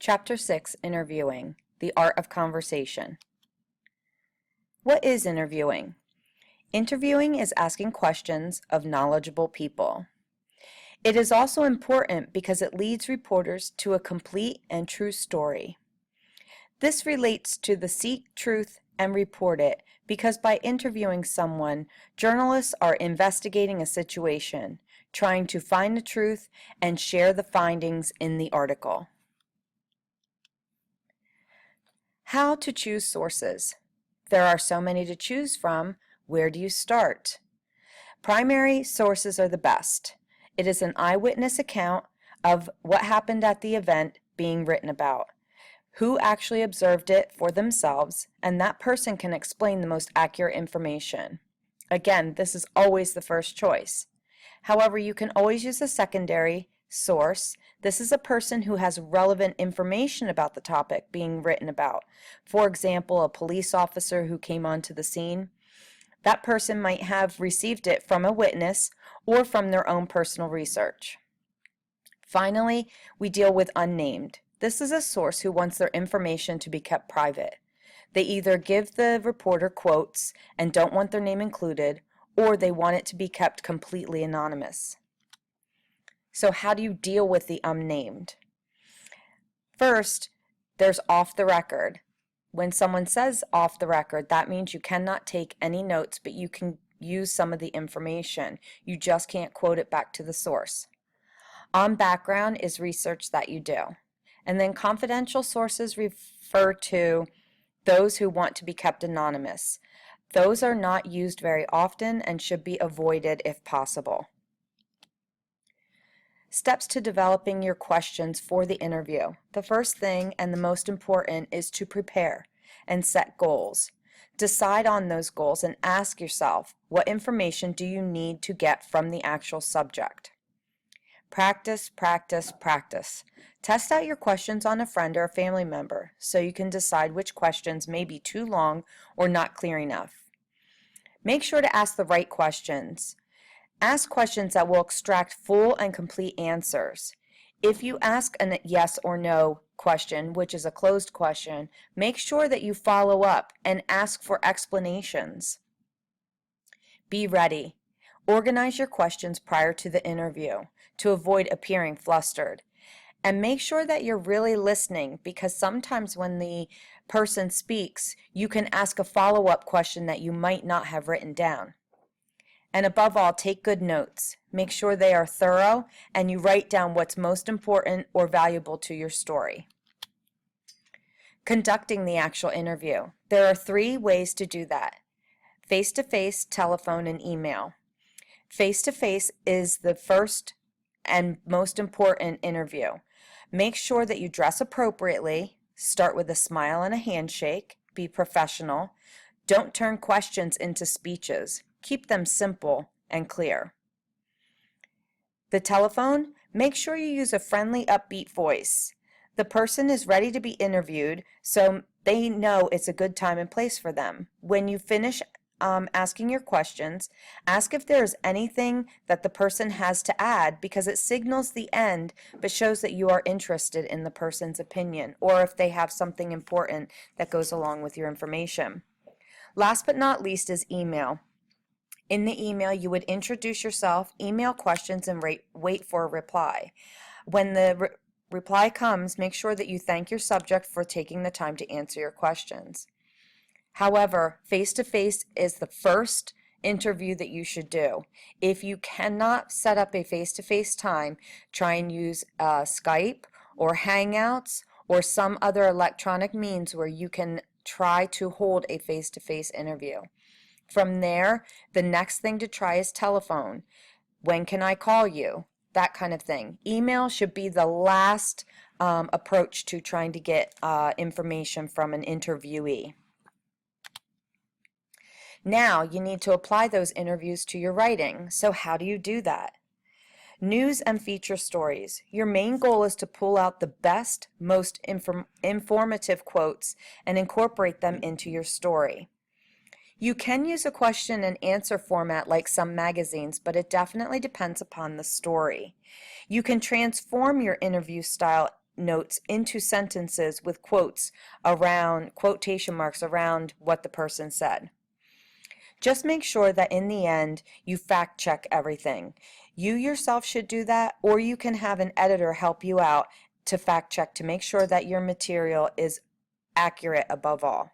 Chapter 6, Interviewing, the Art of Conversation. What is interviewing? Interviewing is asking questions of knowledgeable people. It is also important because it leads reporters to a complete and true story. This relates to the seek truth and report it because by interviewing someone, journalists are investigating a situation, trying to find the truth and share the findings in the article. How to choose sources. There are so many to choose from. Where do you start? Primary sources are the best. It is an eyewitness account of what happened at the event being written about, who actually observed it for themselves, and that person can explain the most accurate information. Again, this is always the first choice. However, you can always use a secondary source. This is a person who has relevant information about the topic being written about. For example, a police officer who came onto the scene. That person might have received it from a witness or from their own personal research. Finally, we deal with unnamed. This is a source who wants their information to be kept private. They either give the reporter quotes and don't want their name included, or they want it to be kept completely anonymous. So how do you deal with the unnamed? First, there's off the record. When someone says off the record, that means you cannot take any notes, but you can use some of the information. You just can't quote it back to the source. On background is research that you do. And then confidential sources refer to those who want to be kept anonymous. Those are not used very often and should be avoided if possible. Steps to developing your questions for the interview. The first thing and the most important is to prepare and set goals. Decide on those goals and ask yourself, what information do you need to get from the actual subject? Practice, practice, practice. Test out your questions on a friend or a family member so you can decide which questions may be too long or not clear enough. Make sure to ask the right questions. Ask questions that will extract full and complete answers. If you ask a yes or no question, which is a closed question, make sure that you follow up and ask for explanations. Be ready. Organize your questions prior to the interview to avoid appearing flustered. And make sure that you're really listening because sometimes when the person speaks, you can ask a follow-up question that you might not have written down. And above all, take good notes. Make sure they are thorough and you write down what's most important or valuable to your story. Conducting the actual interview. There are 3 ways to do that: face-to-face, telephone, and email. Face-to-face is the first and most important interview. Make sure that you dress appropriately. Start with a smile and a handshake. Be professional. Don't turn questions into speeches. Keep them simple and clear. The telephone, make sure you use a friendly, upbeat voice. The person is ready to be interviewed, so they know it's a good time and place for them. When you finish asking your questions, ask if there's anything that the person has to add because it signals the end but shows that you are interested in the person's opinion or if they have something important that goes along with your information. Last but not least is email. In the email, you would introduce yourself, email questions, and wait for a reply. When the reply comes, make sure that you thank your subject for taking the time to answer your questions. However, face-to-face is the first interview that you should do. If you cannot set up a face-to-face time, try and use Skype or Hangouts or some other electronic means where you can try to hold a face-to-face interview. From there, the next thing to try is telephone. When can I call you? That kind of thing. Email should be the last approach to trying to get information from an interviewee. Now, you need to apply those interviews to your writing. So how do you do that? News and feature stories. Your main goal is to pull out the best, most informative quotes and incorporate them into your story. You can use a question and answer format like some magazines, but it definitely depends upon the story. You can transform your interview style notes into sentences with quotation marks around what the person said. Just make sure that in the end you fact check everything. You yourself should do that, or you can have an editor help you out to fact check to make sure that your material is accurate above all.